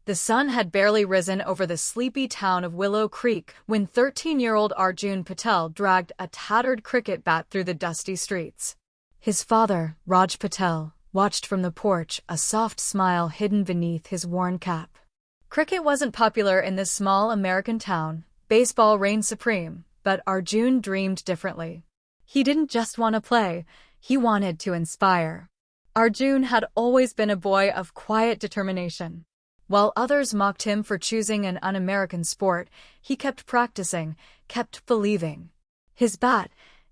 The sun had barely risen over the sleepy town of Willow Creek when 13-year-old Arjun Patel dragged a tattered cricket bat through the dusty streets. His father, Raj Patel, watched from the porch, a soft smile hidden beneath his worn cap. Cricket wasn't popular in this small American town. Baseball reigned supreme, but Arjun dreamed differently. He didn't just want to play, he wanted to inspire. Arjun had always been a boy of quiet determination. While others mocked him for choosing an un-American sport, he kept practicing, kept believing. His bat,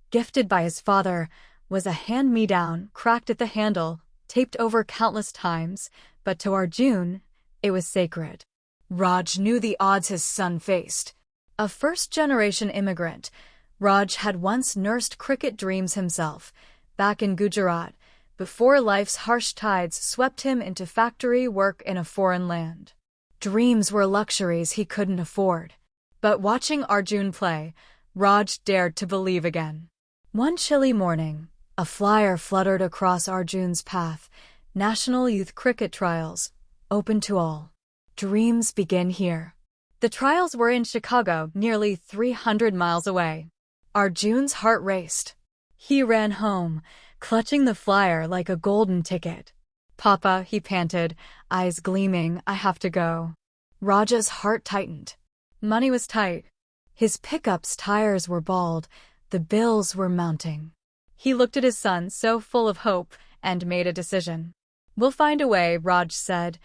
gifted by his father, was a hand-me-down, cracked at the handle, taped over countless times, but to Arjun, it was sacred. Raj knew the odds his son faced. A first-generation immigrant, Raj had once nursed cricket dreams himself, back in Gujarat, before life's harsh tides swept him into factory work in a foreign land. Dreams were luxuries he couldn't afford. But watching Arjun play, Raj dared to believe again. One chilly morning, a flyer fluttered across Arjun's path. National Youth Cricket Trials, open to all. Dreams begin here. The trials were in Chicago, nearly 300 miles away. Arjun's heart raced. He ran home, clutching the flyer like a golden ticket. "Papa," he panted, eyes gleaming, "I have to go." Raja's heart tightened. Money was tight. His pickup's tires were bald, the bills were mounting. He looked at his son, so full of hope, and made a decision. "We'll find a way," Raj said,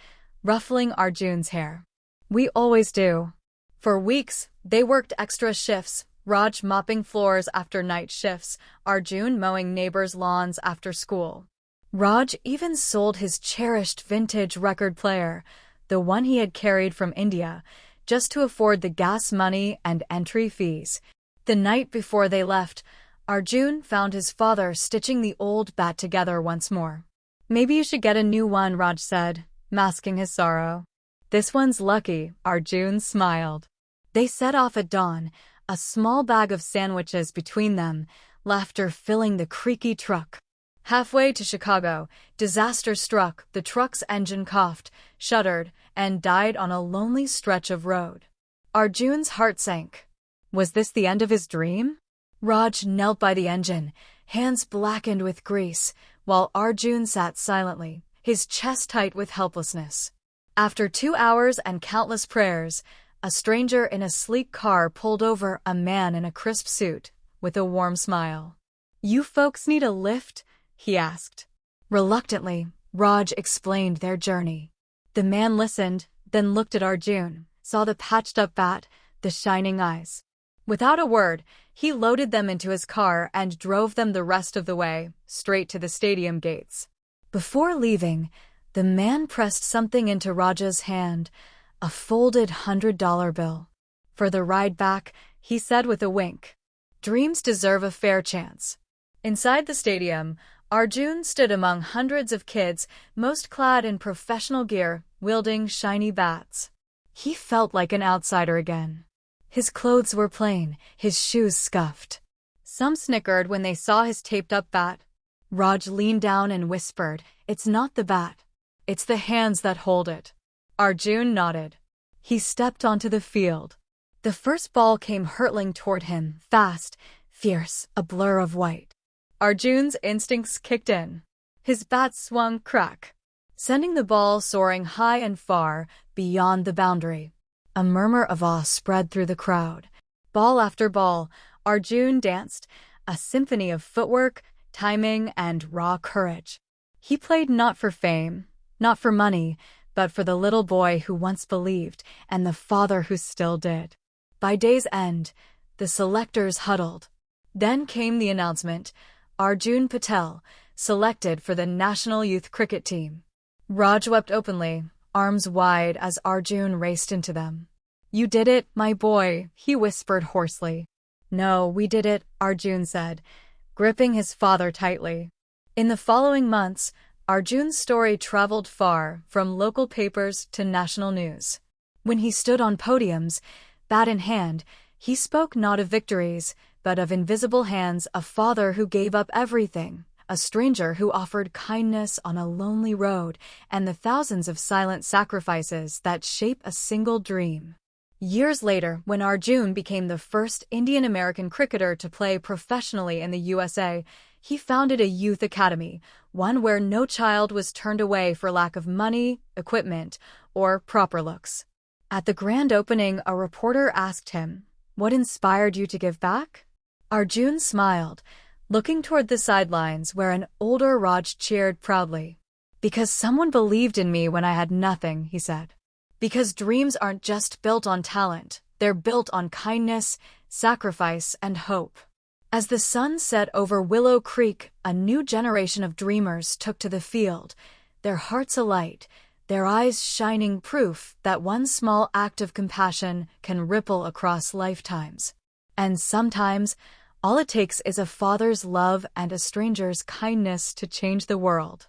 ruffling Arjun's hair. "We always do." For weeks, they worked extra shifts, Raj mopping floors after night shifts, Arjun mowing neighbors' lawns after school. Raj even sold his cherished vintage record player, the one he had carried from India, just to afford the gas money and entry fees. The night before they left, Arjun found his father stitching the old bat together once more. "Maybe you should get a new one," Raj said, masking his sorrow. "This one's lucky," Arjun smiled. They set off at dawn, a small bag of sandwiches between them, laughter filling the creaky truck. Halfway to Chicago, disaster struck. The truck's engine coughed, shuddered, and died on a lonely stretch of road. Arjun's heart sank. Was this the end of his dream? Raj knelt by the engine, hands blackened with grease, while Arjun sat silently, his chest tight with helplessness. After 2 hours and countless prayers, a stranger in a sleek car pulled over, a man in a crisp suit, with a warm smile. "You folks need a lift?" he asked. Reluctantly, Raj explained their journey. The man listened, then looked at Arjun, saw the patched-up bat, the shining eyes. Without a word, he loaded them into his car and drove them the rest of the way, straight to the stadium gates. Before leaving, the man pressed something into Raj's hand, a folded $100 bill. "For the ride back," he said with a wink. "Dreams deserve a fair chance." Inside the stadium, Arjun stood among hundreds of kids, most clad in professional gear, wielding shiny bats. He felt like an outsider again. His clothes were plain, his shoes scuffed. Some snickered when they saw his taped-up bat. Raj leaned down and whispered, "It's not the bat. It's the hands that hold it." Arjun nodded. He stepped onto the field. The first ball came hurtling toward him, fast, fierce, a blur of white. Arjun's instincts kicked in. His bat swung crack, sending the ball soaring high and far, beyond the boundary. A murmur of awe spread through the crowd. Ball after ball, Arjun danced, a symphony of footwork, timing, and raw courage. He played not for fame, not for money, but for the little boy who once believed, and the father who still did. By day's end, the selectors huddled. Then came the announcement: Arjun Patel, selected for the National Youth Cricket Team. Raj wept openly, arms wide as Arjun raced into them. "You did it, my boy," he whispered hoarsely. "No, we did it," Arjun said, gripping his father tightly. In the following months, Arjun's story traveled far, from local papers to national news. When he stood on podiums, bat in hand, he spoke not of victories, but of invisible hands, a father who gave up everything, a stranger who offered kindness on a lonely road, and the thousands of silent sacrifices that shape a single dream. Years later, when Arjun became the first Indian-American cricketer to play professionally in the USA, he founded a youth academy, one where no child was turned away for lack of money, equipment, or proper looks. At the grand opening, a reporter asked him, "What inspired you to give back?" Arjun smiled, looking toward the sidelines where an older Raj cheered proudly. "Because someone believed in me when I had nothing," he said. Because dreams aren't just built on talent, they're built on kindness, sacrifice, and hope. As the sun set over Willow Creek, a new generation of dreamers took to the field, their hearts alight, their eyes shining proof that one small act of compassion can ripple across lifetimes. And sometimes, all it takes is a father's love and a stranger's kindness to change the world.